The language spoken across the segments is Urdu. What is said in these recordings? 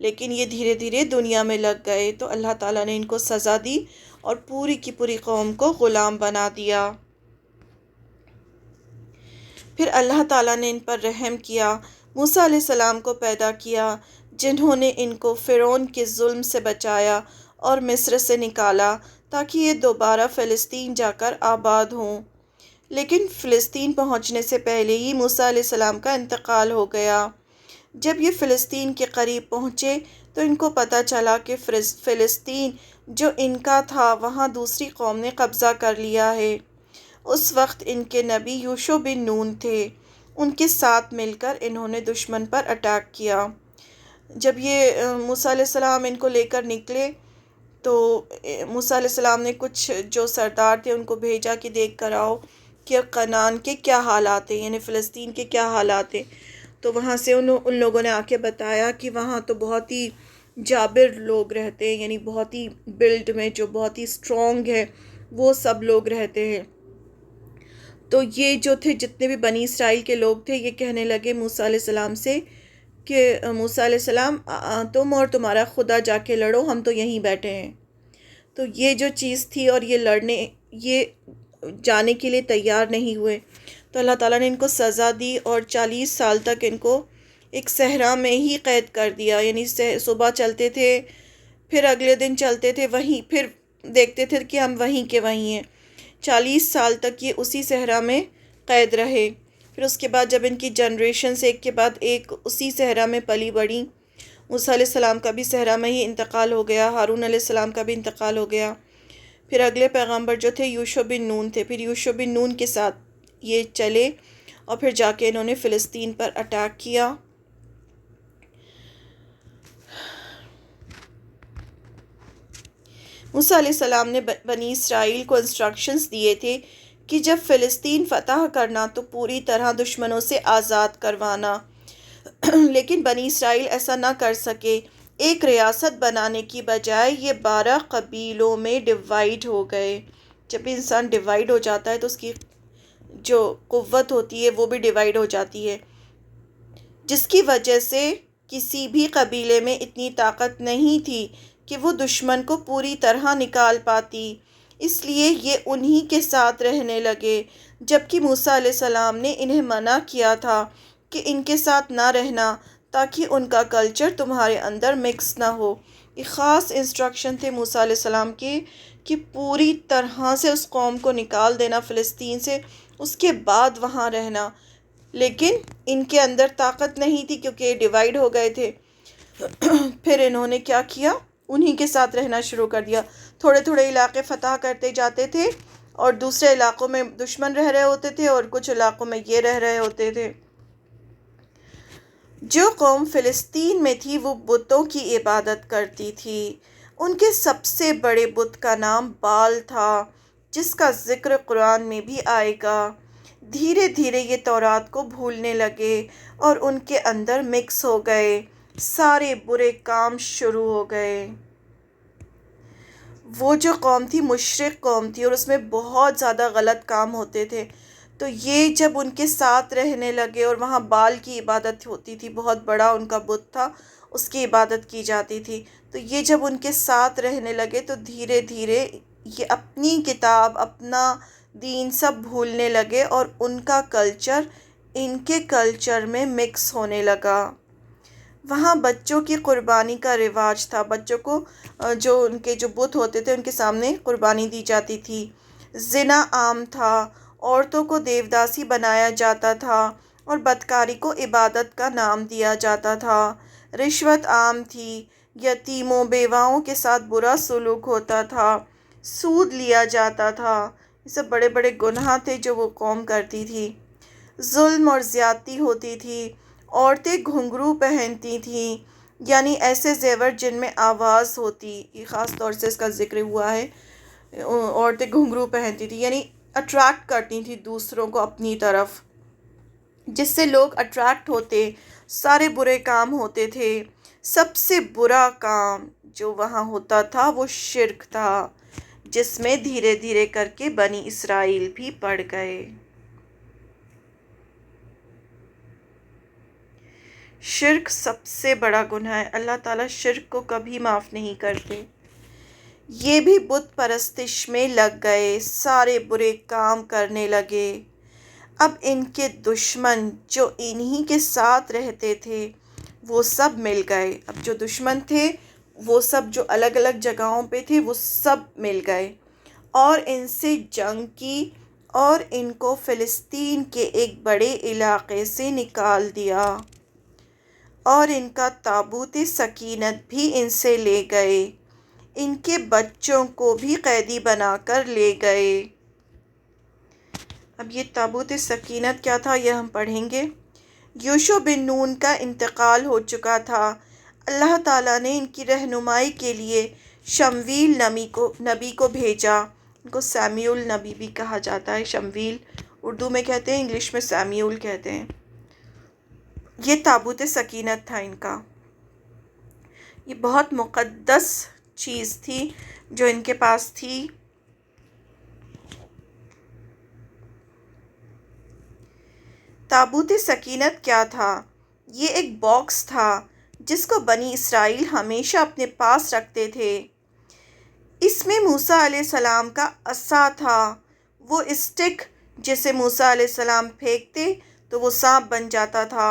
لیکن یہ دھیرے دھیرے دنیا میں لگ گئے، تو اللہ تعالیٰ نے ان کو سزا دی اور پوری کی پوری قوم کو غلام بنا دیا۔ پھر اللہ تعالیٰ نے ان پر رحم کیا، موسیٰ علیہ السلام کو پیدا کیا، جنہوں نے ان کو فرعون کے ظلم سے بچایا اور مصر سے نکالا تاکہ یہ دوبارہ فلسطین جا کر آباد ہوں۔ لیکن فلسطین پہنچنے سے پہلے ہی موسیٰ علیہ السلام کا انتقال ہو گیا۔ جب یہ فلسطین کے قریب پہنچے تو ان کو پتہ چلا کہ فلسطین جو ان کا تھا وہاں دوسری قوم نے قبضہ کر لیا ہے۔ اس وقت ان کے نبی یوشع بن نون تھے، ان کے ساتھ مل کر انہوں نے دشمن پر اٹیک کیا۔ جب یہ موسیٰ علیہ السلام ان کو لے کر نکلے تو موسیٰ علیہ السلام نے کچھ جو سردار تھے ان کو بھیجا کہ دیکھ کر آؤ کہ کنعان کے کیا حالات ہیں، یعنی فلسطین کے کیا حالات ہیں۔ تو وہاں سے ان لوگوں نے آ کے بتایا کہ وہاں تو بہت ہی جابر لوگ رہتے ہیں، یعنی بہت ہی بلڈ میں جو بہت ہی اسٹرانگ ہے وہ سب لوگ رہتے ہیں۔ تو یہ جو تھے جتنے بھی بنی اسرائیل کے لوگ تھے یہ کہنے لگے موسیٰ علیہ السلام سے کہ موسیٰ علیہ السلام تم اور تمہارا خدا جا کے لڑو، ہم تو یہیں بیٹھے ہیں۔ تو یہ جو چیز تھی اور یہ جانے کے لیے تیار نہیں ہوئے، تو اللہ تعالیٰ نے ان کو سزا دی اور 40 سال تک ان کو ایک صحرا میں ہی قید کر دیا، یعنی صبح چلتے تھے، پھر اگلے دن چلتے تھے وہیں، پھر دیکھتے تھے کہ ہم وہیں کے وہیں ہیں۔ 40 سال تک یہ اسی صحرا میں قید رہے۔ پھر اس کے بعد جب ان کی جنریشنز ایک کے بعد ایک اسی صحرا میں پلی بڑھی، موسیٰ علیہ السلام کا بھی صحرا میں ہی انتقال ہو گیا، ہارون علیہ السلام کا بھی انتقال ہو گیا۔ پھر اگلے پیغمبر جو تھے یوشع بن نون تھے، پھر یوشع بن نون کے ساتھ یہ چلے اور پھر جا کے انہوں نے فلسطین پر اٹیک کیا۔ موسیٰ علیہ السلام نے بنی اسرائیل کو انسٹرکشنز دیے تھے کہ جب فلسطین فتح کرنا تو پوری طرح دشمنوں سے آزاد کروانا، لیکن بنی اسرائیل ایسا نہ کر سکے۔ ایک ریاست بنانے کی بجائے یہ 12 قبیلوں میں ڈیوائیڈ ہو گئے۔ جب بھی انسان ڈیوائیڈ ہو جاتا ہے تو اس کی جو قوت ہوتی ہے وہ بھی ڈیوائیڈ ہو جاتی ہے، جس کی وجہ سے کسی بھی قبیلے میں اتنی طاقت نہیں تھی کہ وہ دشمن کو پوری طرح نکال پاتی۔ اس لیے یہ انہی کے ساتھ رہنے لگے، جبکہ موسیٰ علیہ السلام نے انہیں منع کیا تھا کہ ان کے ساتھ نہ رہنا تاکہ ان کا کلچر تمہارے اندر مکس نہ ہو۔ یہ خاص انسٹرکشن تھے موسیٰ علیہ السلام کے کہ پوری طرح سے اس قوم کو نکال دینا فلسطین سے، اس کے بعد وہاں رہنا۔ لیکن ان کے اندر طاقت نہیں تھی کیونکہ ڈیوائیڈ ہو گئے تھے۔ پھر انہوں نے کیا کیا، انہی کے ساتھ رہنا شروع کر دیا۔ تھوڑے تھوڑے علاقے فتح کرتے جاتے تھے اور دوسرے علاقوں میں دشمن رہ رہے ہوتے تھے اور کچھ علاقوں میں یہ رہ رہے ہوتے تھے۔ جو قوم فلسطین میں تھی وہ بتوں کی عبادت کرتی تھی۔ ان کے سب سے بڑے بت کا نام بال تھا، جس کا ذکر قرآن میں بھی آئے گا۔ دھیرے دھیرے یہ تورات کو بھولنے لگے اور ان کے اندر مکس ہو گئے، سارے برے کام شروع ہو گئے۔ وہ جو قوم تھی مشرک قوم تھی اور اس میں بہت زیادہ غلط کام ہوتے تھے، تو یہ جب ان کے ساتھ رہنے لگے اور وہاں بال کی عبادت ہوتی تھی، بہت بڑا ان کا بت تھا، اس کی عبادت کی جاتی تھی، تو یہ جب ان کے ساتھ رہنے لگے تو دھیرے دھیرے یہ اپنی کتاب، اپنا دین سب بھولنے لگے اور ان کا کلچر ان کے کلچر میں مکس ہونے لگا۔ وہاں بچوں کی قربانی کا رواج تھا، بچوں کو جو ان کے جو بت ہوتے تھے ان کے سامنے قربانی دی جاتی تھی۔ زنا عام تھا، عورتوں کو دیوداسی بنایا جاتا تھا اور بدکاری کو عبادت کا نام دیا جاتا تھا۔ رشوت عام تھی، یتیموں بیواؤں کے ساتھ برا سلوک ہوتا تھا، سود لیا جاتا تھا۔ یہ سب بڑے بڑے گناہ تھے جو وہ قوم کرتی تھی۔ ظلم اور زیادتی ہوتی تھی، عورتیں گھنگرو پہنتی تھیں، یعنی ایسے زیور جن میں آواز ہوتی، یہ خاص طور سے اس کا ذکر ہوا ہے۔ عورتیں گھنگرو پہنتی تھیں یعنی اٹریکٹ کرتی تھیں دوسروں کو اپنی طرف، جس سے لوگ اٹریکٹ ہوتے، سارے برے کام ہوتے تھے۔ سب سے برا کام جو وہاں ہوتا تھا وہ شرک تھا، جس میں دھیرے دھیرے کر کے بنی اسرائیل بھی پڑ گئے۔ شرک سب سے بڑا گناہ ہے، اللہ تعالیٰ شرک کو کبھی معاف نہیں کرتے۔ یہ بھی بت پرستش میں لگ گئے، سارے برے کام کرنے لگے۔ اب ان کے دشمن جو انہی کے ساتھ رہتے تھے وہ سب مل گئے۔ اب جو دشمن تھے وہ سب جو الگ الگ جگہوں پہ تھے وہ سب مل گئے اور ان سے جنگ کی اور ان کو فلسطین کے ایک بڑے علاقے سے نکال دیا، اور ان کا تابوت سکینت بھی ان سے لے گئے، ان کے بچوں کو بھی قیدی بنا کر لے گئے۔ اب یہ تابوت سکینت کیا تھا یہ ہم پڑھیں گے۔ یوشع بن نون کا انتقال ہو چکا تھا۔ اللہ تعالیٰ نے ان کی رہنمائی کے لیے شمویل نبی کو بھیجا۔ ان کو سیمیول نبی بھی کہا جاتا ہے، شمویل اردو میں کہتے ہیں، انگلش میں سیمیول کہتے ہیں۔ یہ تابوت سکینت تھا ان کا، یہ بہت مقدس چیز تھی جو ان کے پاس تھی۔ تابوت سکینت کیا تھا؟ یہ ایک باکس تھا جس کو بنی اسرائیل ہمیشہ اپنے پاس رکھتے تھے۔ اس میں موسیٰ علیہ السلام کا عصا تھا، وہ اسٹک جسے موسیٰ علیہ السلام پھینکتے تو وہ سانپ بن جاتا تھا،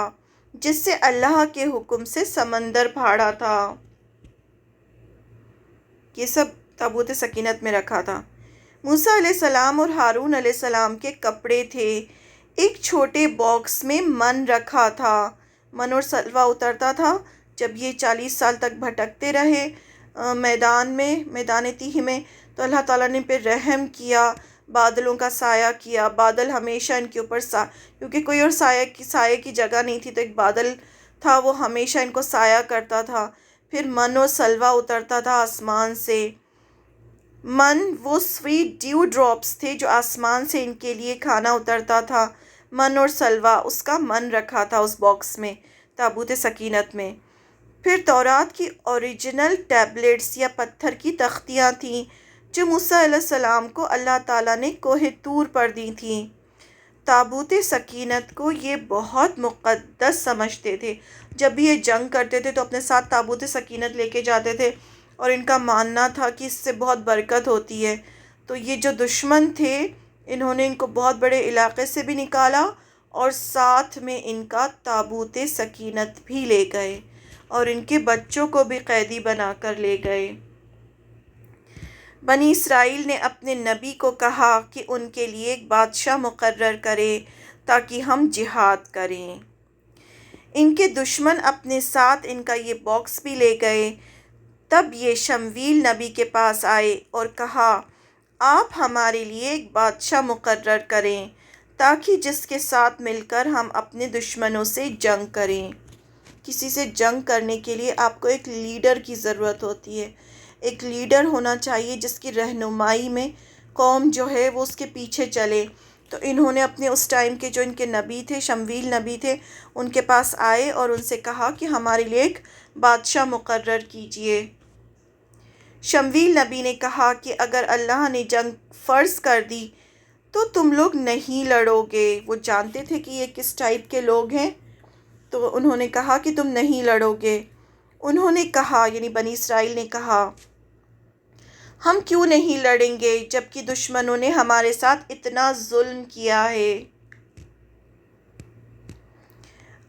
جس سے اللہ کے حکم سے سمندر پھاڑا تھا۔ یہ سب تابوت سکینت میں رکھا تھا۔ موسیٰ علیہ السلام اور ہارون علیہ السلام کے کپڑے تھے۔ ایک چھوٹے باکس میں من رکھا تھا، من اور سلوہ اترتا تھا جب یہ 40 سال تک بھٹکتے رہے میدان تیہ میں، تو اللہ تعالیٰ نے پھر رحم کیا، بادلوں کا سایہ کیا۔ بادل ہمیشہ ان کے اوپر کیونکہ کوئی اور سایہ کی جگہ نہیں تھی، تو ایک بادل تھا وہ ہمیشہ ان کو سایہ کرتا تھا۔ پھر من اور سلوہ اترتا تھا آسمان سے۔ من وہ سویٹ ڈیو ڈراپس تھے جو آسمان سے ان کے لیے کھانا اترتا تھا۔ من اور سلوہ، اس کا من رکھا تھا اس باکس میں، تابوت سکینت میں۔ پھر تورات کی اوریجنل ٹیبلٹس یا پتھر کی تختیاں تھیں جو موسیٰ علیہ السلام کو اللہ تعالیٰ نے کوہ طور پر دی تھیں۔ تابوت سکینت کو یہ بہت مقدس سمجھتے تھے۔ جب بھی یہ جنگ کرتے تھے تو اپنے ساتھ تابوت سکینت لے کے جاتے تھے، اور ان کا ماننا تھا کہ اس سے بہت برکت ہوتی ہے۔ تو یہ جو دشمن تھے انہوں نے ان کو بہت بڑے علاقے سے بھی نکالا اور ساتھ میں ان کا تابوت سکینت بھی لے گئے اور ان کے بچوں کو بھی قیدی بنا کر لے گئے۔ بنی اسرائیل نے اپنے نبی کو کہا کہ ان کے لیے ایک بادشاہ مقرر کرے تاکہ ہم جہاد کریں۔ ان کے دشمن اپنے ساتھ ان کا یہ باکس بھی لے گئے۔ تب یہ شمویل نبی کے پاس آئے اور کہا، آپ ہمارے لیے ایک بادشاہ مقرر کریں تاکہ جس کے ساتھ مل کر ہم اپنے دشمنوں سے جنگ کریں۔ کسی سے جنگ کرنے کے لیے آپ کو ایک لیڈر کی ضرورت ہوتی ہے، ایک لیڈر ہونا چاہیے جس کی رہنمائی میں قوم جو ہے وہ اس کے پیچھے چلے۔ تو انہوں نے اپنے اس ٹائم کے جو ان کے نبی تھے، شمویل نبی تھے، ان کے پاس آئے اور ان سے کہا کہ ہمارے لیے ایک بادشاہ مقرر کیجئے۔ شمویل نبی نے کہا کہ اگر اللہ نے جنگ فرض کر دی تو تم لوگ نہیں لڑو گے۔ وہ جانتے تھے کہ یہ کس ٹائپ کے لوگ ہیں، تو انہوں نے کہا کہ تم نہیں لڑو گے۔ انہوں نے کہا، یعنی بنی اسرائیل نے کہا، ہم کیوں نہیں لڑیں گے جبکہ دشمنوں نے ہمارے ساتھ اتنا ظلم کیا ہے۔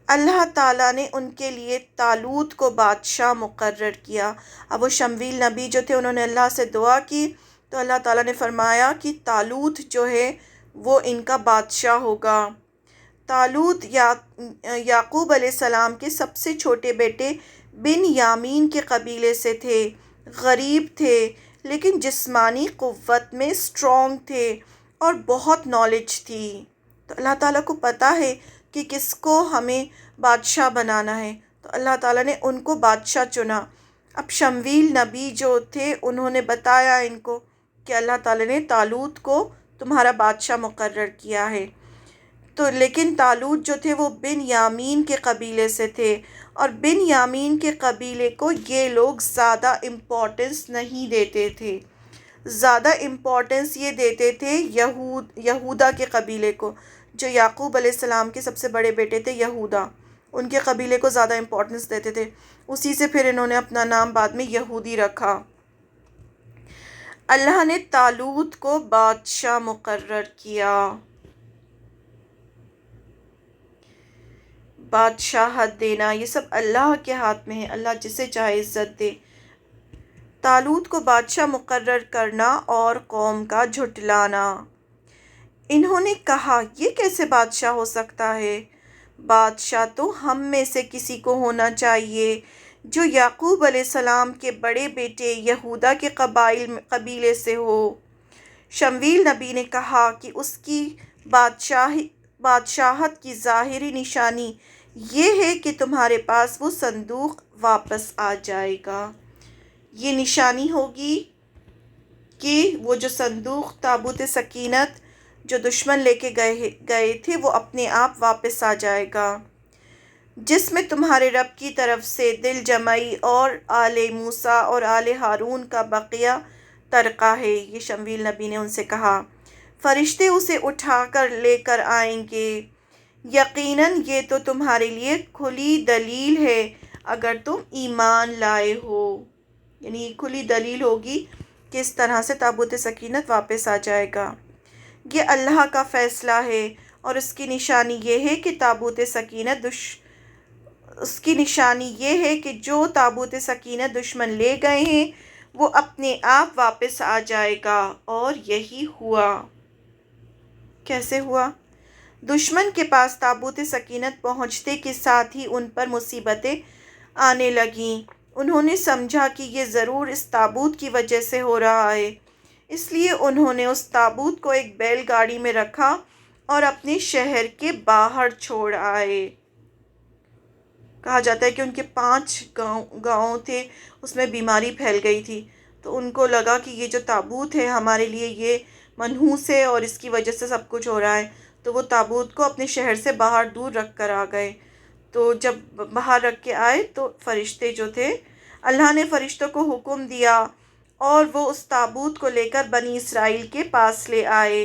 اللہ تعالیٰ نے ان کے لیے طالوت کو بادشاہ مقرر کیا۔ اب وہ شمویل نبی جو تھے انہوں نے اللہ سے دعا کی تو اللہ تعالیٰ نے فرمایا کہ طالوت جو ہے وہ ان کا بادشاہ ہوگا۔ طالوت یعقوب علیہ السلام کے سب سے چھوٹے بیٹے بن یامین کے قبیلے سے تھے، غریب تھے لیکن جسمانی قوت میں اسٹرانگ تھے اور بہت نالج تھی۔ تو اللہ تعالیٰ کو پتہ ہے کہ کس کو ہمیں بادشاہ بنانا ہے، تو اللہ تعالیٰ نے ان کو بادشاہ چنا۔ اب شمویل نبی جو تھے انہوں نے بتایا ان کو کہ اللہ تعالیٰ نے طالوت کو تمہارا بادشاہ مقرر کیا ہے۔ تو لیکن طالوت جو تھے وہ بن یامین کے قبیلے سے تھے، اور بن یامین کے قبیلے کو یہ لوگ زیادہ امپورٹنس نہیں دیتے تھے، زیادہ امپورٹنس یہ دیتے تھے یہودا کے قبیلے کو، جو یعقوب علیہ السلام کے سب سے بڑے بیٹے تھے یہودا، ان کے قبیلے کو زیادہ امپورٹنس دیتے تھے. اسی سے پھر انہوں نے اپنا نام بعد میں یہودی رکھا. اللہ نے طالوت کو بادشاہ مقرر کیا. بادشاہت دینا یہ سب اللہ کے ہاتھ میں ہے، اللہ جسے چاہے عزت دے. طالوت کو بادشاہ مقرر کرنا اور قوم کا جھٹلانا. انہوں نے کہا یہ کیسے بادشاہ ہو سکتا ہے؟ بادشاہ تو ہم میں سے کسی کو ہونا چاہیے جو یعقوب علیہ السلام کے بڑے بیٹے یہودا کے قبیلے سے ہو. شمویل نبی نے کہا کہ اس کی بادشاہت کی ظاہری نشانی یہ ہے کہ تمہارے پاس وہ صندوق واپس آ جائے گا. یہ نشانی ہوگی کہ وہ جو صندوق تابوت سکینت جو دشمن لے کے گئے تھے وہ اپنے آپ واپس آ جائے گا، جس میں تمہارے رب کی طرف سے دل جمعی اور آل موسیٰ اور آل ہارون کا بقیہ ترکہ ہے. یہ شمویل نبی نے ان سے کہا. فرشتے اسے اٹھا کر لے کر آئیں گے. یقیناً یہ تو تمہارے لیے کھلی دلیل ہے اگر تم ایمان لائے ہو. یعنی کھلی دلیل ہوگی کہ اس طرح سے تابوت سکینت واپس آ جائے گا. یہ اللہ کا فیصلہ ہے اور اس کی نشانی یہ ہے کہ جو تابوت سکینت دشمن لے گئے ہیں وہ اپنے آپ واپس آ جائے گا. اور یہی ہوا. کیسے ہوا؟ دشمن کے پاس تابوت سکینت پہنچتے کے ساتھ ہی ان پر مصیبتیں آنے لگیں. انہوں نے سمجھا کہ یہ ضرور اس تابوت کی وجہ سے ہو رہا ہے، اس لیے انہوں نے اس تابوت کو ایک بیل گاڑی میں رکھا اور اپنے شہر کے باہر چھوڑ آئے. کہا جاتا ہے کہ ان کے 5 گاؤں تھے، اس میں بیماری پھیل گئی تھی، تو ان کو لگا کہ یہ جو تابوت ہے ہمارے لیے یہ منحوس ہے اور اس کی وجہ سے سب کچھ ہو رہا ہے. تو وہ تابوت کو اپنے شہر سے باہر دور رکھ کر آ گئے. تو جب باہر رکھ کے آئے تو فرشتے جو تھے، اللہ نے فرشتوں کو حکم دیا اور وہ اس تابوت کو لے کر بنی اسرائیل کے پاس لے آئے.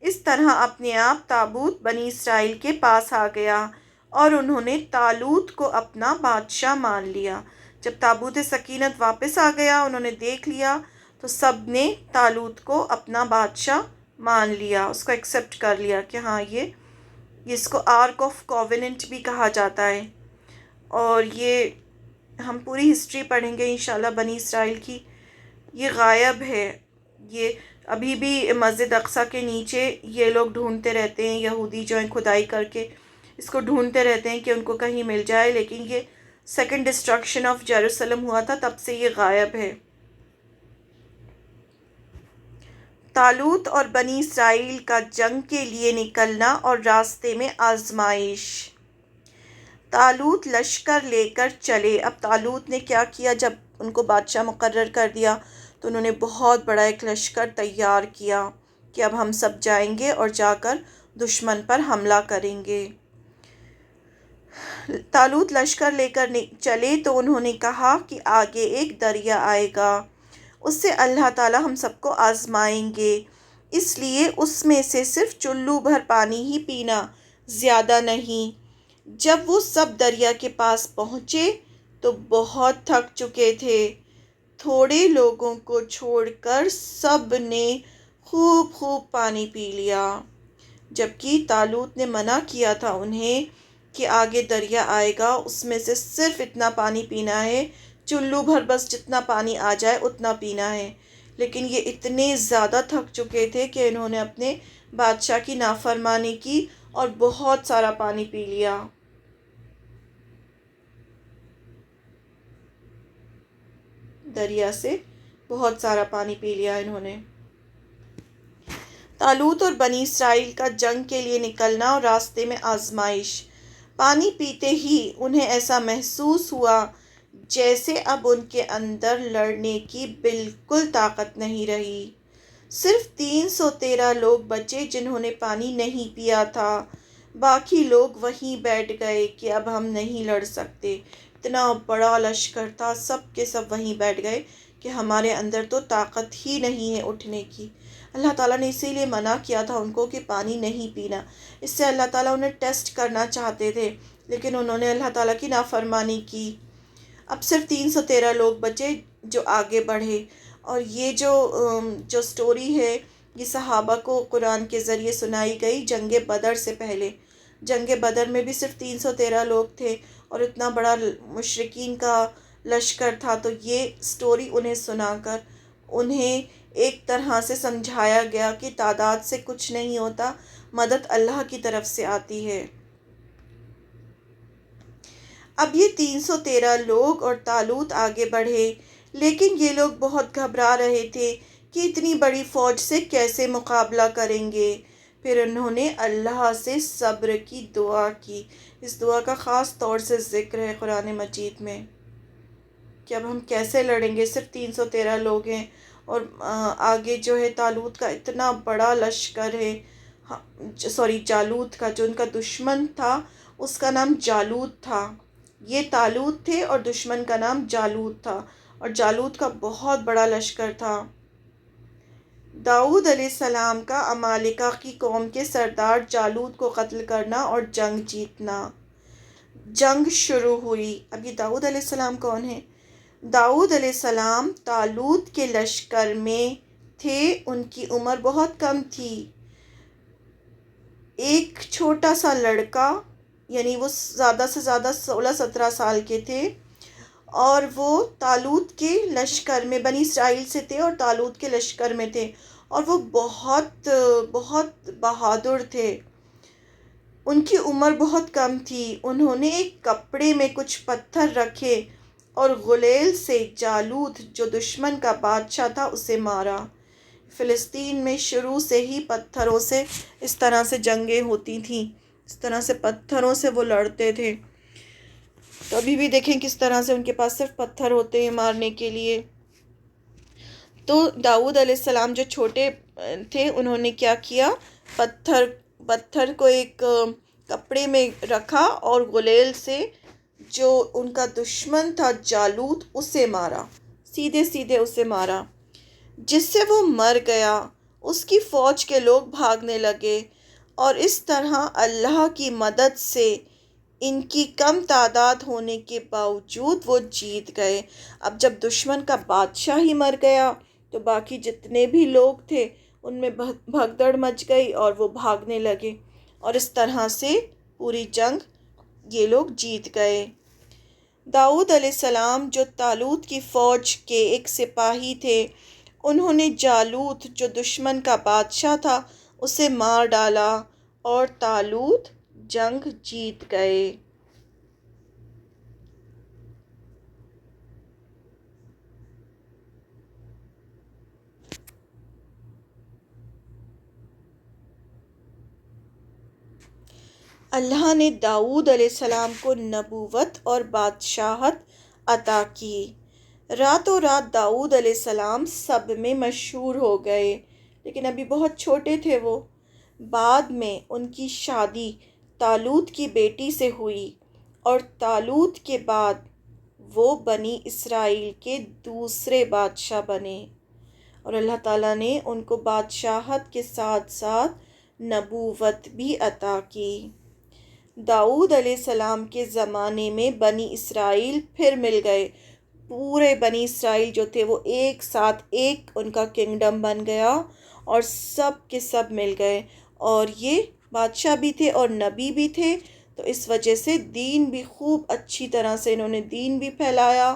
اس طرح اپنے آپ تابوت بنی اسرائیل کے پاس آ گیا اور انہوں نے طالوت کو اپنا بادشاہ مان لیا. جب تابوت سکینت واپس آ گیا، انہوں نے دیکھ لیا تو سب نے طالوت کو اپنا بادشاہ مان لیا، اس کو ایکسیپٹ کر لیا کہ ہاں یہ اس کو آرک آف کووننٹ بھی کہا جاتا ہے. اور یہ ہم پوری ہسٹری پڑھیں گے انشاءاللہ بنی اسرائیل کی. یہ غائب ہے، یہ ابھی بھی مسجد اقصیٰ کے نیچے یہ لوگ ڈھونڈتے رہتے ہیں، یہودی جو ہیں کھدائی کر کے اس کو ڈھونڈتے رہتے ہیں کہ ان کو کہیں مل جائے، لیکن یہ سیکنڈ ڈسٹرکشن آف جیروسلم ہوا تھا تب سے یہ غائب ہے. طالوت اور بنی اسرائیل کا جنگ کے لیے نکلنا اور راستے میں آزمائش. طالوت لشکر لے کر چلے. اب طالوت نے کیا کیا؟ جب ان کو بادشاہ مقرر کر دیا تو انہوں نے بہت بڑا ایک لشکر تیار کیا کہ اب ہم سب جائیں گے اور جا کر دشمن پر حملہ کریں گے. طالوت لشکر لے کر چلے تو انہوں نے کہا کہ آگے ایک دریا آئے گا، اس سے اللہ تعالی ہم سب کو آزمائیں گے، اس لیے اس میں سے صرف چلو بھر پانی ہی پینا، زیادہ نہیں. جب وہ سب دریا کے پاس پہنچے تو بہت تھک چکے تھے. تھوڑے لوگوں کو چھوڑ کر سب نے خوب پانی پی لیا، جبکہ طالوت نے منع کیا تھا انہیں کہ آگے دریا آئے گا، اس میں سے صرف اتنا پانی پینا ہے، چلو بھر بس جتنا پانی آ جائے اتنا پینا ہے. لیکن یہ اتنے زیادہ تھک چکے تھے کہ انہوں نے اپنے بادشاہ کی نافرمانی کی اور بہت سارا پانی پی لیا. دریا سے بہت سارا پانی پی لیا انہوں نے. طالوت اور بنی اسرائیل کا جنگ کے لیے نکلنا اور راستے میں آزمائش. پانی پیتے ہی انہیں ایسا محسوس ہوا جیسے اب ان کے اندر لڑنے کی بالکل طاقت نہیں رہی. صرف 313 لوگ بچے جنہوں نے پانی نہیں پیا تھا، باقی لوگ وہیں بیٹھ گئے کہ اب ہم نہیں لڑ سکتے. اتنا بڑا لشکر تھا، سب کے سب وہیں بیٹھ گئے کہ ہمارے اندر تو طاقت ہی نہیں ہے اٹھنے کی. اللہ تعالیٰ نے اسی لیے منع کیا تھا ان کو کہ پانی نہیں پینا. اس سے اللہ تعالیٰ انہیں ٹیسٹ کرنا چاہتے تھے، لیکن انہوں نے اللہ تعالیٰ کی نافرمانی کی۔ اب صرف 313 لوگ بچے جو آگے بڑھے، اور یہ جو سٹوری ہے یہ صحابہ کو قرآن کے ذریعے سنائی گئی جنگ بدر سے پہلے۔ جنگ بدر میں بھی صرف 313 لوگ تھے اور اتنا بڑا مشرکین کا لشکر تھا، تو یہ سٹوری انہیں سنا کر انہیں ایک طرح سے سمجھایا گیا کہ تعداد سے کچھ نہیں ہوتا، مدد اللہ کی طرف سے آتی ہے۔ اب یہ 313 لوگ اور طالوت آگے بڑھے، لیکن یہ لوگ بہت گھبرا رہے تھے کہ اتنی بڑی فوج سے کیسے مقابلہ کریں گے۔ پھر انہوں نے اللہ سے صبر کی دعا کی۔ اس دعا کا خاص طور سے ذکر ہے قرآن مجید میں کہ اب ہم کیسے لڑیں گے، صرف 313 لوگ ہیں اور آگے جو ہے طالوت کا اتنا بڑا لشکر ہے، جالوت کا، جو ان کا دشمن تھا اس کا نام جالوت تھا۔ یہ طالوت تھے اور دشمن کا نام جالوت تھا، اور جالوت کا بہت بڑا لشکر تھا۔ داؤد علیہ السلام کا عمالقہ کی قوم کے سردار جالوت کو قتل کرنا اور جنگ جیتنا۔ جنگ شروع ہوئی۔ اب یہ داؤد علیہ السلام کون ہیں؟ داؤد علیہ السلام طالوت کے لشکر میں تھے، ان کی عمر بہت کم تھی۔ ایک چھوٹا سا لڑکا، یعنی وہ زیادہ سے زیادہ 16-17 سال کے تھے، اور وہ طالوت کے لشکر میں، بنی اسرائیل سے تھے اور طالوت کے لشکر میں تھے، اور وہ بہت بہت بہادر تھے۔ ان کی عمر بہت کم تھی۔ انہوں نے ایک کپڑے میں کچھ پتھر رکھے اور غلیل سے جالوت جو دشمن کا بادشاہ تھا اسے مارا۔ فلسطین میں شروع سے ہی پتھروں سے اس طرح سے جنگیں ہوتی تھیں، اس طرح سے پتھروں سے وہ لڑتے تھے۔ تو ابھی بھی دیکھیں کس طرح سے ان کے پاس صرف پتھر ہوتے ہیں مارنے کے لیے۔ تو داؤد علیہ السلام جو چھوٹے تھے انہوں نے کیا کیا، پتھر کو ایک کپڑے میں رکھا اور غلیل سے جو ان کا دشمن تھا جالوت اسے مارا، سیدھے سیدھے اسے مارا، جس سے وہ مر گیا۔ اس کی فوج کے لوگ بھاگنے لگے، اور اس طرح اللہ کی مدد سے ان کی کم تعداد ہونے کے باوجود وہ جیت گئے۔ اب جب دشمن کا بادشاہ ہی مر گیا تو باقی جتنے بھی لوگ تھے ان میں بھگدڑ مچ گئی اور وہ بھاگنے لگے، اور اس طرح سے پوری جنگ یہ لوگ جیت گئے۔ داؤد علیہ السلام جو طالوت کی فوج کے ایک سپاہی تھے، انہوں نے جالوت جو دشمن کا بادشاہ تھا اسے مار ڈالا، اور طالوت جنگ جیت گئے۔ اللہ نے داؤد علیہ السلام کو نبوت اور بادشاہت عطا کی۔ راتوں رات داؤد علیہ السلام سب میں مشہور ہو گئے، لیکن ابھی بہت چھوٹے تھے وہ۔ بعد میں ان کی شادی طالوت کی بیٹی سے ہوئی، اور طالوت کے بعد وہ بنی اسرائیل کے دوسرے بادشاہ بنے، اور اللہ تعالیٰ نے ان کو بادشاہت کے ساتھ ساتھ نبوت بھی عطا کی۔ داؤد علیہ السلام کے زمانے میں بنی اسرائیل پھر مل گئے، پورے بنی اسرائیل جو تھے وہ ایک ساتھ ایک ان کا کنگڈم بن گیا، اور سب کے سب مل گئے، اور یہ بادشاہ بھی تھے اور نبی بھی تھے، تو اس وجہ سے دین بھی خوب اچھی طرح سے انہوں نے دین بھی پھیلایا،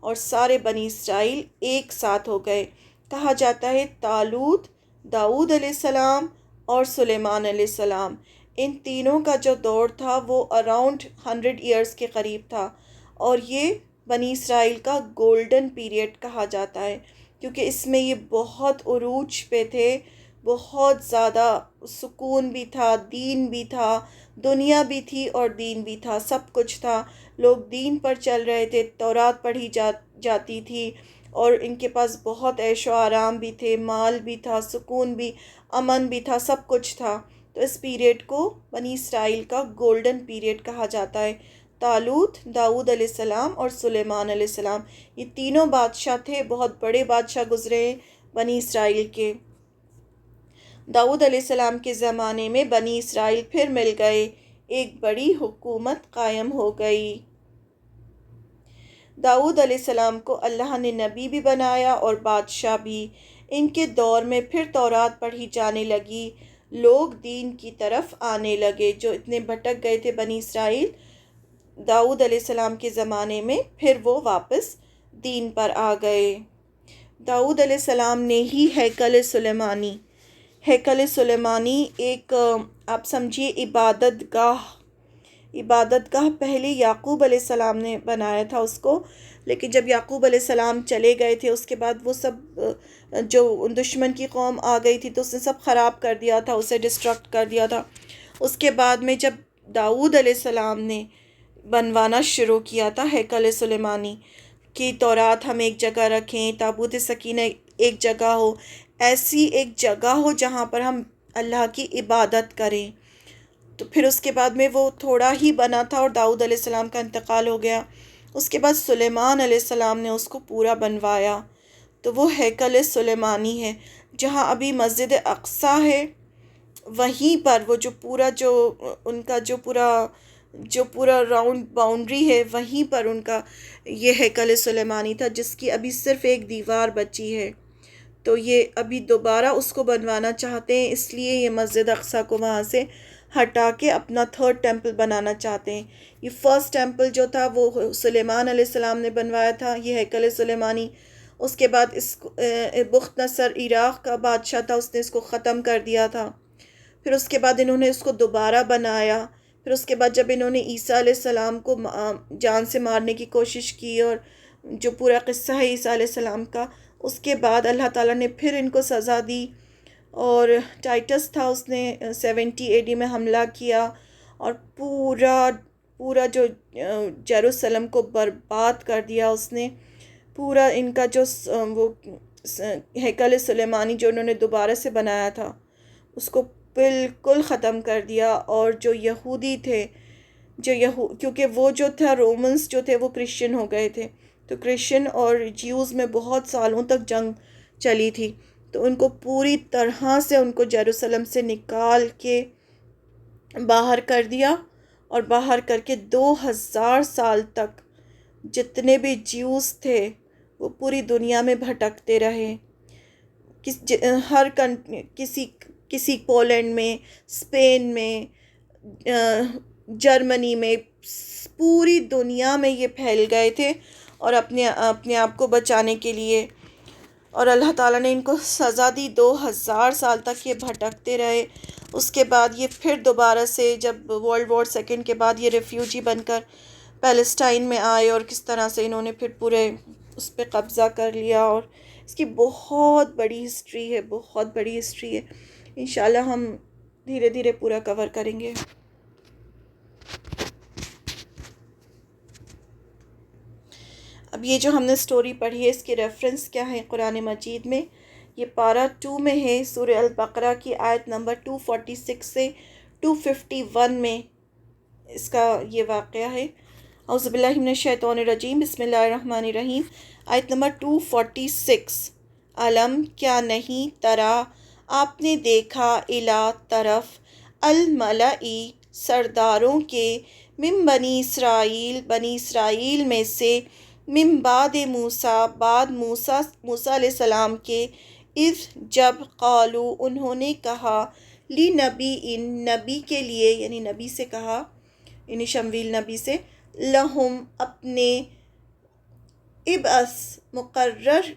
اور سارے بنی اسرائیل ایک ساتھ ہو گئے۔ کہا جاتا ہے طالوت، داؤد علیہ السلام اور سلیمان علیہ السلام، ان تینوں کا جو دور تھا وہ اراؤنڈ 100 ایئرز کے قریب تھا، اور یہ بنی اسرائیل کا گولڈن پیریڈ کہا جاتا ہے، کیونکہ اس میں یہ بہت عروج پہ تھے، بہت زیادہ سکون بھی تھا، دین بھی تھا، دنیا بھی تھی اور دین بھی تھا، سب کچھ تھا۔ لوگ دین پر چل رہے تھے، تورات پڑھی جاتی تھی، اور ان کے پاس بہت عیش و آرام بھی تھے، مال بھی تھا، سکون بھی، امن بھی تھا، سب کچھ تھا۔ تو اس پیریڈ کو بنی اسرائیل کا گولڈن پیریڈ کہا جاتا ہے۔ طالوت، داؤد علیہ السلام اور سلیمان علیہ السلام، یہ تینوں بادشاہ تھے، بہت بڑے بادشاہ گزرے ہیں بنی اسرائیل کے۔ داؤد علیہ السلام کے زمانے میں بنی اسرائیل پھر مل گئے، ایک بڑی حکومت قائم ہو گئی۔ داؤد علیہ السلام کو اللہ نے نبی بھی بنایا اور بادشاہ بھی۔ ان کے دور میں پھر تورات پڑھی جانے لگی، لوگ دین کی طرف آنے لگے۔ جو اتنے بھٹک گئے تھے بنی اسرائیل داؤد علیہ السلام کے زمانے میں، پھر وہ واپس دین پر آ گئے۔ داؤد علیہ السلام نے ہی ہیکل سلیمانی ایک آپ سمجھیے عبادت گاہ پہلے یعقوب علیہ السلام نے بنایا تھا اس کو، لیکن جب یعقوب علیہ السلام چلے گئے تھے اس کے بعد وہ سب جو دشمن کی قوم آ گئی تھی تو اس نے سب خراب کر دیا تھا، اسے ڈسٹرکٹ کر دیا تھا۔ اس کے بعد میں جب داؤد علیہ السلام نے بنوانا شروع کیا تھا ہیکل سلیمانی کی، تورات ہم ایک جگہ رکھیں، تابوت سکینہ ایک جگہ ہو، ایسی ایک جگہ ہو جہاں پر ہم اللہ کی عبادت کریں، تو پھر اس کے بعد میں وہ تھوڑا ہی بنا تھا اور داؤد علیہ السلام کا انتقال ہو گیا۔ اس کے بعد سلیمان علیہ السلام نے اس کو پورا بنوایا، تو وہ ہیکل سلیمانی ہے۔ جہاں ابھی مسجد اقصیٰ ہے وہیں پر وہ جو ان کا جو پورا راؤنڈ باؤنڈری ہے، وہیں پر ان کا یہ ہیکل سلیمانی تھا، جس کی ابھی صرف ایک دیوار بچی ہے۔ تو یہ ابھی دوبارہ اس کو بنوانا چاہتے ہیں، اس لیے یہ مسجد اقصیٰ کو وہاں سے ہٹا کے اپنا تھرڈ ٹیمپل بنانا چاہتے ہیں۔ یہ فرسٹ ٹیمپل جو تھا وہ سلیمان علیہ السلام نے بنوایا تھا، یہ ہیکل سلیمانی۔ اس کے بعد بخت نصر عراق کا بادشاہ تھا، اس نے اس کو ختم کر دیا تھا۔ پھر اس کے بعد انہوں نے اس کو دوبارہ بنایا۔ پھر اس کے بعد جب انہوں نے عیسیٰ علیہ السلام کو جان سے مارنے کی کوشش کی، اور جو پورا قصہ ہے عیسیٰ علیہ السلام کا، اس کے بعد اللہ تعالیٰ نے پھر ان کو سزا دی، اور ٹائٹس تھا، اس نے 70 AD میں حملہ کیا اور پورا جو یروشلم کو برباد کر دیا اس نے۔ پورا ان کا جو وہ ہیکل سلیمانی جو انہوں نے دوبارہ سے بنایا تھا اس کو بالکل ختم کر دیا۔ اور جو یہودی تھے کیونکہ وہ جو تھا رومنز جو تھے وہ کرسچن ہو گئے تھے، تو کرسچن اور جیوز میں بہت سالوں تک جنگ چلی تھی، تو ان کو پوری طرح سے ان کو یروشلم سے نکال کے باہر کر دیا، اور باہر کر کے 2000 سال تک جتنے بھی جیوز تھے وہ پوری دنیا میں بھٹکتے رہے۔ کسی پولینڈ میں، اسپین میں، جرمنی میں، پوری دنیا میں یہ پھیل گئے تھے، اور اپنے آپ کو بچانے کے لیے، اور اللہ تعالیٰ نے ان کو سزا دی۔ 2000 سال تک یہ بھٹکتے رہے۔ اس کے بعد یہ پھر دوبارہ سے جب ورلڈ وار سیکنڈ کے بعد یہ ریفیوجی بن کر پیلسٹائن میں آئے، اور کس طرح سے انہوں نے پھر پورے اس پہ قبضہ کر لیا، اور اس کی بہت بڑی ہسٹری ہے، بہت بڑی ہسٹری ہے۔ انشاءاللہ ہم دھیرے دھیرے پورا کور کریں گے۔ اب یہ جو ہم نے سٹوری پڑھی ہے اس کی ریفرنس کیا ہے قرآن مجید میں؟ یہ پارہ 2 میں ہے، سورہ البقرہ کی آیت نمبر 246 سے 251 میں اس کا یہ واقعہ ہے۔ اعوذ باللہ من الشیطان الرجیم، بسم اللہ الرحمن الرحیم۔ آیت نمبر 246، علم کیا نہیں ترا آپ نے دیکھا، الا طرف، الملئی سرداروں کے، من بنی اسرائیل میں سے، من بعد موسیٰ بعد موسیٰ علیہ السلام کے، اذ جب، قالو انہوں نے کہا، لنبی نبی کے لیے، یعنی نبی سے کہا، یعنی شمویل نبی سے، لہم اپنے، ابعث مقرر،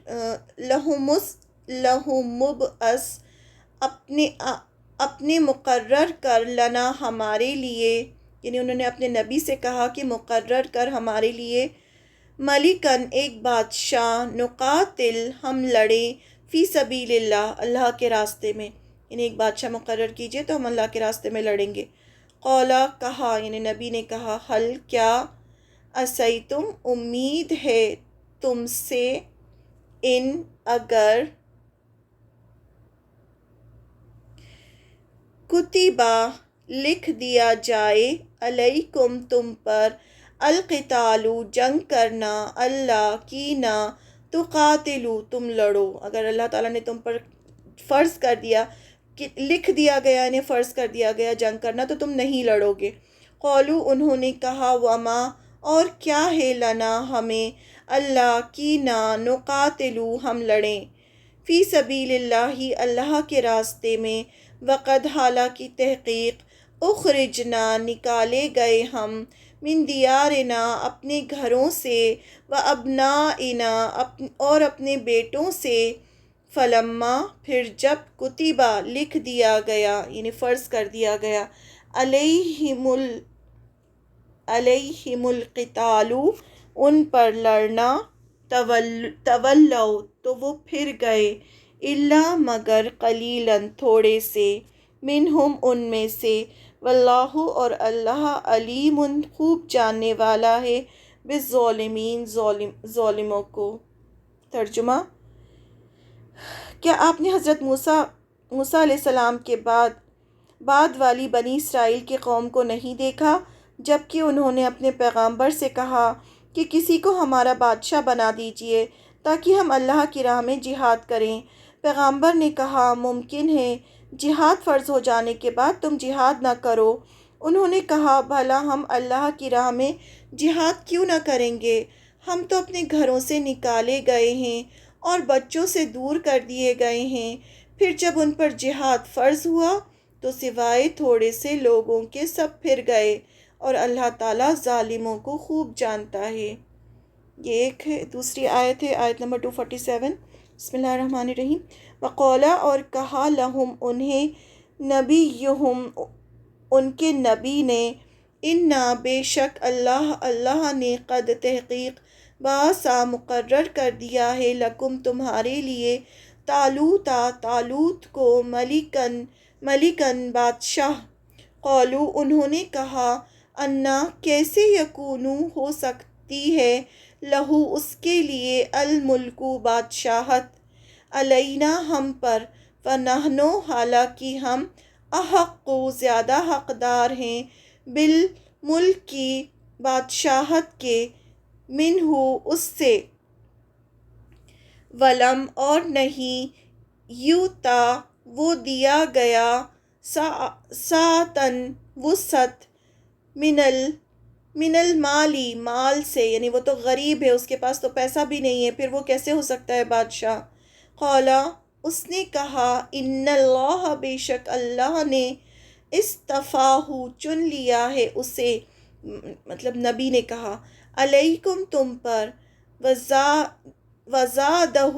لہم ابعث اپنے مقرر کر، لنا ہمارے لیے، یعنی انہوں نے اپنے نبی سے کہا کہ مقرر کر ہمارے لیے، ملکن ایک بادشاہ، نقاتل ہم لڑیں، فی سبیل اللہ اللہ کے راستے میں، یعنی ایک بادشاہ مقرر کیجئے تو ہم اللہ کے راستے میں لڑیں گے۔ قولا کہا، یعنی نبی نے کہا، حل کیا، عصیتم امید ہے تم سے، ان اگر، کتبہ لکھ دیا جائے، علیکم تم پر، القتال جنگ کرنا، اللہ کی نہ، تقاتلو تم لڑو، اگر اللہ تعالیٰ نے تم پر فرض کر دیا، کہ لکھ دیا گیا، یعنی فرض کر دیا گیا جنگ کرنا، تو تم نہیں لڑو گے، قولو انہوں نے کہا وما اور کیا ہے لنا ہمیں اللہ کی نا نقاتلو ہم لڑیں فی سبیل اللہ اللہ کے راستے میں وقد حالانکہ تحقیق اخرجنا نکالے گئے ہم من دیارنا اپنے گھروں سے و ابنائنا اور اپنے بیٹوں سے فلما پھر جب کتبہ لکھ دیا گیا یعنی فرض کر دیا گیا علیہم القتال ان پر لڑنا تولو تو وہ پھر گئے الا مگر قلیلاً تھوڑے سے منہم ان میں سے واللہ اور اللہ علیم خوب جاننے والا ہے بالظالمین ظالموں کو۔ ترجمہ: کیا آپ نے حضرت موسیٰ علیہ السلام کے بعد والی بنی اسرائیل کی قوم کو نہیں دیکھا جب کہ انہوں نے اپنے پیغمبر سے کہا کہ کسی کو ہمارا بادشاہ بنا دیجئے تاکہ ہم اللہ کی راہ میں جہاد کریں۔ پیغمبر نے کہا ممکن ہے جہاد فرض ہو جانے کے بعد تم جہاد نہ کرو۔ انہوں نے کہا بھلا ہم اللہ کی راہ میں جہاد کیوں نہ کریں گے؟ ہم تو اپنے گھروں سے نکالے گئے ہیں اور بچوں سے دور کر دیے گئے ہیں۔ پھر جب ان پر جہاد فرض ہوا تو سوائے تھوڑے سے لوگوں کے سب پھر گئے اور اللہ تعالیٰ ظالموں کو خوب جانتا ہے۔ یہ ایک ہے۔ دوسری آیت ہے آیت نمبر 247۔ بسم اللہ الرحمن الرحیم۔ وقولا اور کہا لہم انہیں نبیہم ان کے نبی نے انا بے شک اللہ نے قد تحقیق باسا مقرر کر دیا ہے لکم تمہارے لیے طالوت کو ملکن بادشاہ۔ قولو انہوں نے کہا انا کیسے یکونو ہو سکتی ہے لہو اس کے لیے الملک بادشاہت علینا ہم پر ونحنو حالانکہ ہم احق زیادہ حقدار ہیں بالملک کی بادشاہت کے منہ اس سے ولم اور نہیں یوتا وہ دیا گیا ساعتن وسعت من المالی مال سے یعنی وہ تو غریب ہے اس کے پاس تو پیسہ بھی نہیں ہے پھر وہ کیسے ہو سکتا ہے بادشاہ۔ قولا اس نے کہا ان اللہ بے شک اللہ نے اصطفاہ چن لیا ہے اسے مطلب نبی نے کہا علیکم تم پر وزادہ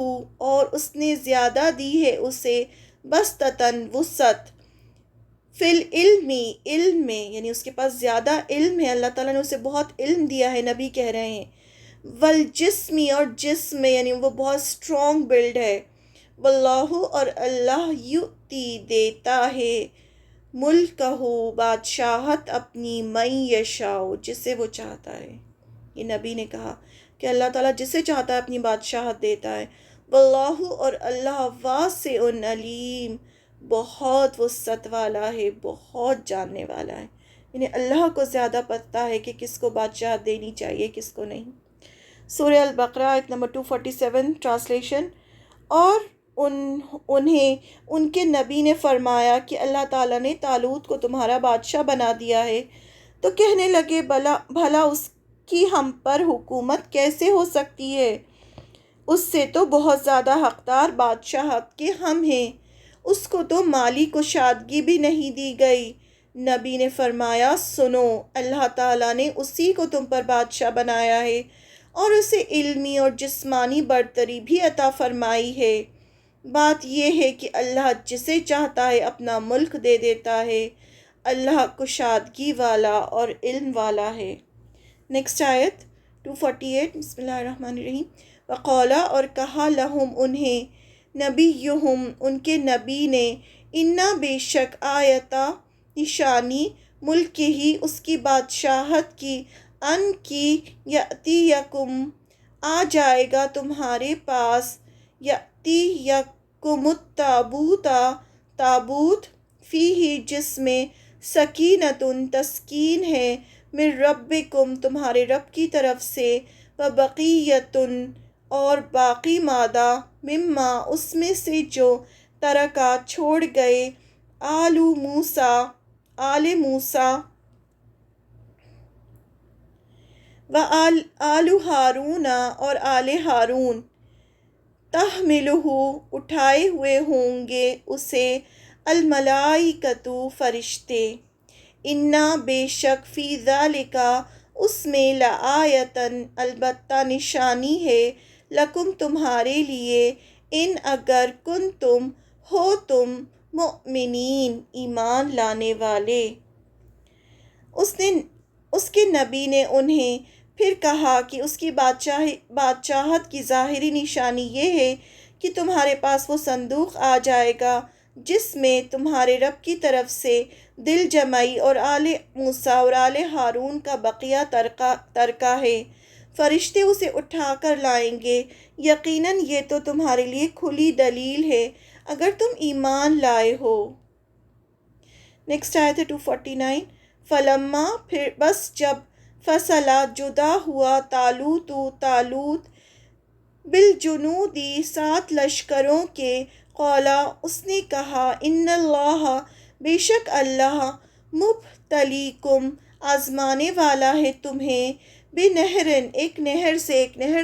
اور اس نے زیادہ دی ہے اسے بسطتاً وسعت فی علم میں یعنی اس کے پاس زیادہ علم ہے اللہ تعالیٰ نے اسے بہت علم دیا ہے نبی کہہ رہے ہیں والجسمی اور جسم میں یعنی وہ بہت اسٹرانگ بلڈ ہے واللہ اور اللہ یؤتی دیتا ہے ملکہ بادشاہت اپنی من یشاء جسے وہ چاہتا ہے۔ یہ نبی نے کہا کہ اللہ تعالیٰ جسے چاہتا ہے اپنی بادشاہت دیتا ہے۔ واللہ اور اللہ واسع علیم بہت وسعت والا ہے بہت جاننے والا ہے یعنی اللہ کو زیادہ پتہ ہے کہ کس کو بادشاہت دینی چاہیے کس کو نہیں۔ سورہ البقرہ آیت نمبر 247 ٹرانسلیشن۔ اور انہیں ان کے نبی نے فرمایا کہ اللہ تعالیٰ نے طالوت کو تمہارا بادشاہ بنا دیا ہے تو کہنے لگے بھلا اس کی ہم پر حکومت کیسے ہو سکتی ہے؟ اس سے تو بہت زیادہ حقدار بادشاہت کے ہم ہیں، اس کو تو مالی کشادگی بھی نہیں دی گئی۔ نبی نے فرمایا سنو اللہ تعالیٰ نے اسی کو تم پر بادشاہ بنایا ہے اور اسے علمی اور جسمانی برتری بھی عطا فرمائی ہے۔ بات یہ ہے کہ اللہ جسے چاہتا ہے اپنا ملک دے دیتا ہے، اللہ کشادگی والا اور علم والا ہے۔ نیکسٹ آیت 248 بسم اللہ الرحمن الرحیم۔ وقولا اور کہا لہم انہیں نبیہم ان کے نبی نے انا بے شک آیتا نشانی ملک ہی اس کی بادشاہت کی ان کی یأتیکم آ جائے گا تمہارے پاس یأتیکم التابوت تابوت فیہ جس میں سکینۃ تسکین ہے من ربکم تمہارے رب کی طرف سے وبقیۃ اور باقی مادہ مما اس میں سے جو ترکا چھوڑ گئے آل موسیٰ آل ہارون اور آل ہارون تحملہ اٹھائے ہوئے ہوں گے اسے الملائکۃ فرشتے، انا بے شک فی ذالک اس میں لآیتن البتہ نشانی ہے، لکم تمہارے لیے، ان اگر کن تم ہو تم مؤمنین ایمان لانے والے۔ اس کے نبی نے انہیں پھر کہا کہ اس کی بادشاہت کی ظاہری نشانی یہ ہے کہ تمہارے پاس وہ صندوق آ جائے گا جس میں تمہارے رب کی طرف سے دل جمعی اور آل موسیٰ اور آل ہارون کا بقیہ ترکہ ہے، فرشتے اسے اٹھا کر لائیں گے، یقیناً یہ تو تمہارے لیے کھلی دلیل ہے اگر تم ایمان لائے ہو۔ نیکسٹ آیت ہے 249۔ فلما پھر بس جب فصلا جدا ہوا طالوت بالجنودی 7 لشکروں کے، قولا اس نے کہا، ان اللہ بے شک اللہ مبتلیکم آزمانے والا ہے تمہیں، بنہرن ایک نہر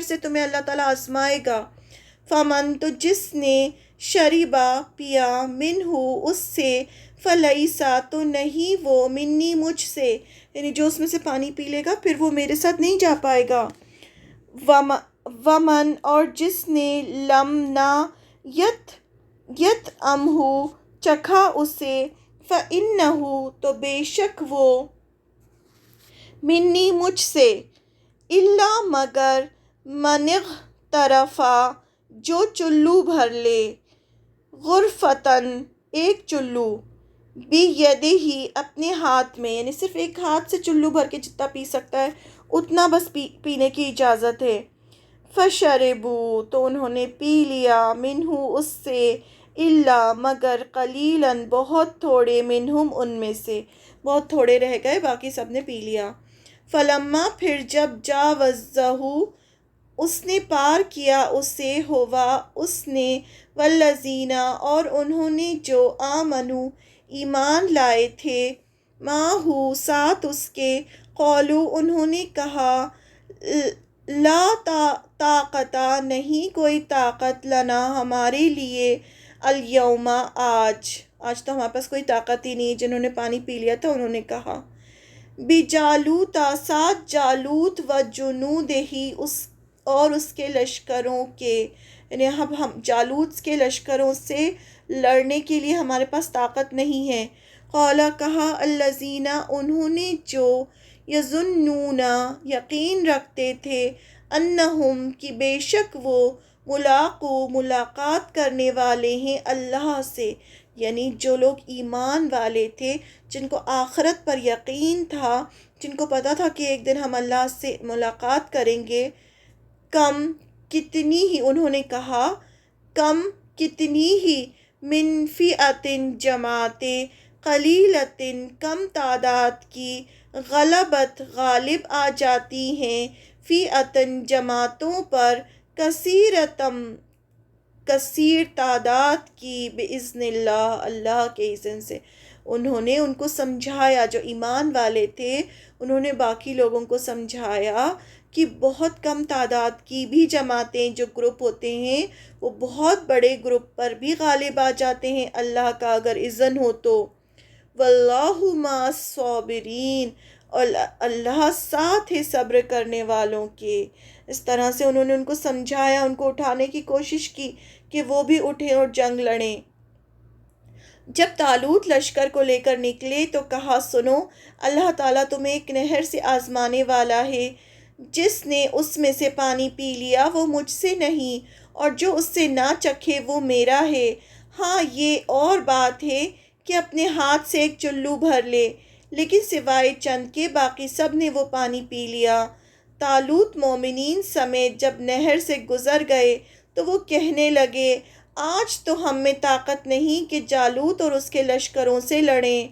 سے تمہیں اللہ تعالیٰ آزمائے گا، فمن تو جس نے شریبا پیا منہ اس سے، فلیسا تو نہیں وہ، منی مجھ سے، یعنی جو اس میں سے پانی پی لے گا پھر وہ میرے ساتھ نہیں جا پائے گا، ومن اور جس نے لم نہ یت امہ چکھا اسے، فإنہ تو بے شک وہ، منی مجھ سے، الا مگر من اغترفا جو چلو بھر لے، غرفتن ایک چلو، بیدہ اپنے ہاتھ میں، یعنی صرف ایک ہاتھ سے چلو بھر کے جتنا پی سکتا ہے اتنا بس پینے کی اجازت ہے، فشربوا تو انہوں نے پی لیا، منہ اس سے، الا مگر قلیلاً بہت تھوڑے، منہم ان میں سے بہت تھوڑے رہ گئے، باقی سب نے پی لیا، فلما پھر جب جاوزہ اس نے پار کیا اسے، ہوا اس نے، والذین اور انہوں نے جو آمنوا ایمان لائے تھے، معہ ساتھ اس کے، قولوا انہوں نے کہا، لا طاقت نہیں کوئی طاقت، لنا ہمارے لیے، الیوم آج تو ہمارے پاس کوئی طاقت ہی نہیں، جنہوں نے پانی پی لیا تھا انہوں نے کہا، بجالوت ساتھ جالوت و جنودہ اور اس کے لشکروں کے، یعنی اب ہم جالوت کے لشکروں سے لڑنے کے لیے ہمارے پاس طاقت نہیں ہے، قولا کہا، الذین انہوں نے جو، یظنون یقین رکھتے تھے، انہم کہ بے شک وہ، ملاقات کرنے والے ہیں اللہ سے، یعنی جو لوگ ایمان والے تھے، جن کو آخرت پر یقین تھا، جن کو پتا تھا کہ ایک دن ہم اللہ سے ملاقات کریں گے، کم کتنی ہی انہوں نے کہا، کم کتنی ہی، من فئتن جماعت، قلیلۃ کم تعداد کی، غلبت غالب آ جاتی ہیں، فئتن جماعتوں پر، کثیرتم کثیر تعداد کی، بإذن اللہ اللہ کے اذن سے، انہوں نے ان کو سمجھایا، جو ایمان والے تھے انہوں نے باقی لوگوں کو سمجھایا کہ بہت کم تعداد کی بھی جماعتیں، جو گروپ ہوتے ہیں وہ بہت بڑے گروپ پر بھی غالب آ جاتے ہیں اللہ کا اگر اذن ہو تو، واللہ مع الصابرین اور اللہ ساتھ ہے صبر کرنے والوں کے۔ اس طرح سے انہوں نے ان کو سمجھایا، ان کو اٹھانے کی کوشش کی کہ وہ بھی اٹھیں اور جنگ لڑیں۔ جب طالوت لشکر کو لے کر نکلے تو کہا، سنو، اللہ تعالیٰ تمہیں ایک نہر سے آزمانے والا ہے، جس نے اس میں سے پانی پی لیا وہ مجھ سے نہیں، اور جو اس سے نہ چکھے وہ میرا ہے، ہاں یہ اور بات ہے کہ اپنے ہاتھ سے ایک چلو بھر لے، لیکن سوائے چند کے باقی سب نے وہ پانی پی لیا۔ طالوت مومنین سمیت جب نہر سے گزر گئے تو وہ کہنے لگے، آج تو ہم میں طاقت نہیں کہ جالوت اور اس کے لشکروں سے لڑیں،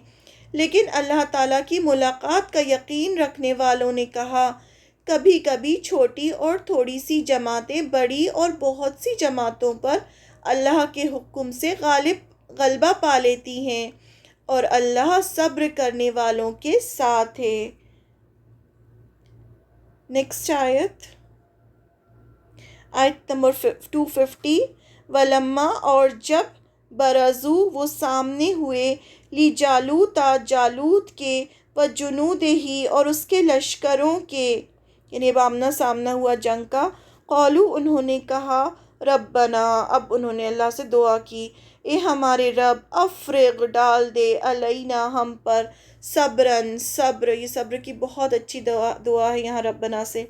لیکن اللہ تعالیٰ کی ملاقات کا یقین رکھنے والوں نے کہا، کبھی کبھی چھوٹی اور تھوڑی سی جماعتیں بڑی اور بہت سی جماعتوں پر اللہ کے حکم سے غلبہ پا لیتی ہیں، اور اللہ صبر کرنے والوں کے ساتھ ہے۔ نیکسٹ آیت نمبر 250. ولما اور جب برزو وہ سامنے ہوئے لی جالوتا جالوت کے و جنود ہی اور اس کے لشکروں کے، یعنی اب آمنا سامنا ہوا جنگ کا. قالو انہوں نے کہا ربنا، اب انہوں نے اللہ سے دعا کی، اے ہمارے رب افرغ ڈال دے علینا ہم پر صبرن صبر. یہ صبر کی بہت اچھی دعا ہے یہاں ربنا سے.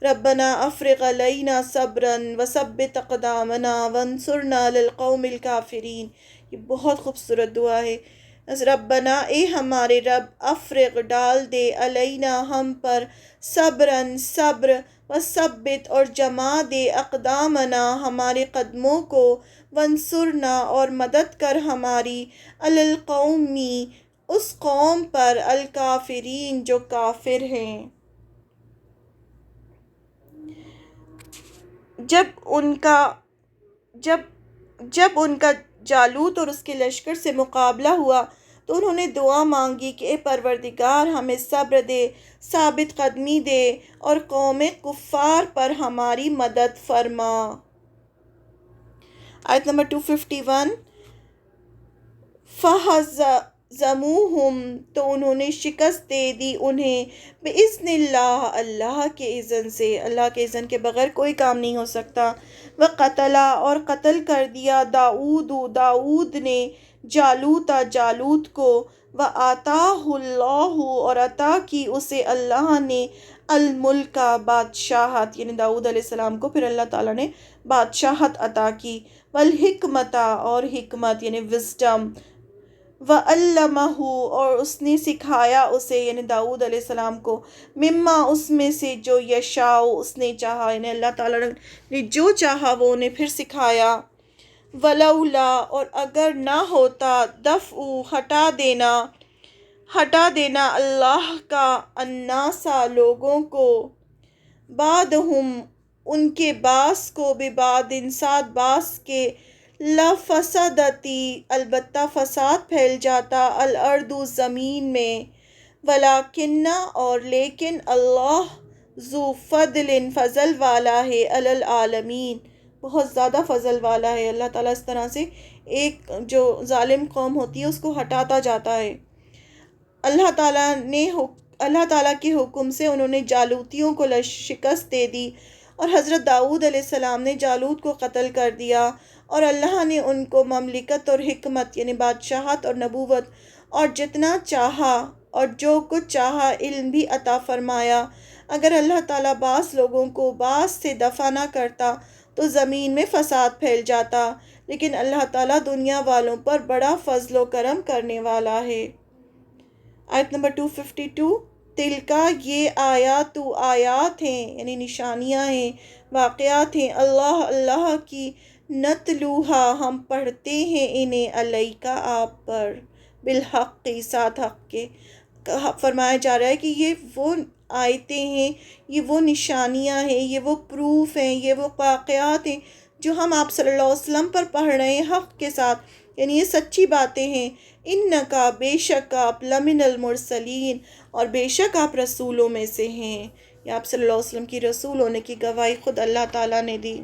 ربنا افرغ علینا صبرن وثبت اقدامنا وانصرنا للقوم الکافرین. یہ بہت خوبصورت دعا ہے. ربنا اے ہمارے رب افرغ ڈال دے علینا ہم پر صبرن صبر وثبت اور جما دے اقدامنا ہمارے قدموں کو وانصرنا اور مدد کر ہماری علی القومی اس قوم پر الکافرین جو کافر ہیں. جب ان کا جالوت اور اس کے لشکر سے مقابلہ ہوا تو انہوں نے دعا مانگی کہ اے پروردگار ہمیں صبر دے، ثابت قدمی دے اور قوم کفار پر ہماری مدد فرما. آیت نمبر 251. فَهَزَمُوهُمْ تو انہوں نے شکست دے دی انہیں بِإِذْنِ اللہ اللہ کے اذن سے. اللہ کے اذن کے بغیر کوئی کام نہیں ہو سکتا. وَقَتَلَ اور قتل کر دیا داؤد نے جالوتا جالوت کو. وَآتَاهُ اللَّهُ اور عطا کی اسے اللہ نے الملک بادشاہت، یعنی داؤد علیہ السلام کو پھر اللہ تعالیٰ نے بادشاہت عطا کی. والحکمت اور حکمت یعنی وزڈم. وَعَلَّمَهُ اور اس نے سکھایا اسے یعنی داؤد علیہ السلام کو مما اس میں سے جو یشاء اس نے چاہا، یعنی اللہ تعالیٰ نے جو چاہا وہ انہیں پھر سکھایا. ولولا اور اگر نہ ہوتا دفع ہٹا دینا اللہ کا الناس لوگوں کو بعدہم ان کے بعض کو ببعض ساتھ بعض کے لفسدتی البتہ فساد پھیل جاتا الارض زمین میں. ولیکن اور لیکن اللہ ذو فضل فضل والا ہے علی العالمین بہت زیادہ فضل والا ہے. اللہ تعالیٰ اس طرح سے ایک جو ظالم قوم ہوتی ہے اس کو ہٹاتا جاتا ہے. اللہ تعالیٰ کے حکم سے انہوں نے جالوتیوں کو شکست دے دی اور حضرت داؤد علیہ السلام نے جالوت کو قتل کر دیا اور اللہ نے ان کو مملکت اور حکمت یعنی بادشاہت اور نبوت اور جتنا چاہا اور جو کچھ چاہا علم بھی عطا فرمایا. اگر اللہ تعالیٰ بعض لوگوں کو بعض سے دفع نہ کرتا تو زمین میں فساد پھیل جاتا، لیکن اللہ تعالیٰ دنیا والوں پر بڑا فضل و کرم کرنے والا ہے. آیت نمبر 252. تلکا یہ آیات ہیں یعنی نشانیاں ہیں، واقعات ہیں، اللہ کی نتلوہا ہم پڑھتے ہیں انہیں علیکا آپ پر بالحق کے ساتھ حق کے. فرمایا جا رہا ہے کہ یہ وہ آیتیں ہیں، یہ وہ نشانیاں ہیں، یہ وہ پروف ہیں، یہ وہ واقعات ہیں جو ہم آپ صلی اللہ علیہ وسلم پر پڑھ رہے ہیں حق کے ساتھ، یعنی یہ سچی باتیں ہیں. انکا بے شک آپ لمن المرسلین اور بے شک آپ رسولوں میں سے ہیں. یا آپ صلی اللہ علیہ وسلم کی رسول ہونے کی گواہی خود اللہ تعالیٰ نے دی.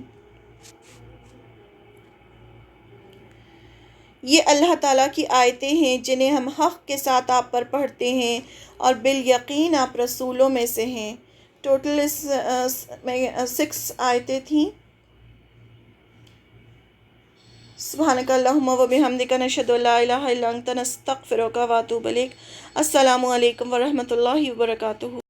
یہ اللہ تعالیٰ کی آیتیں ہیں جنہیں ہم حق کے ساتھ آپ پر پڑھتے ہیں اور بالیقین آپ رسولوں میں سے ہیں. ٹوٹل اس میں 6 آیتیں تھیں. سبحانک اللہم و بحمدک نشہد ان لا الہ الا انت نستغفرک و اتوب الیک. السلام علیکم ورحمۃ اللہ وبرکاتہ.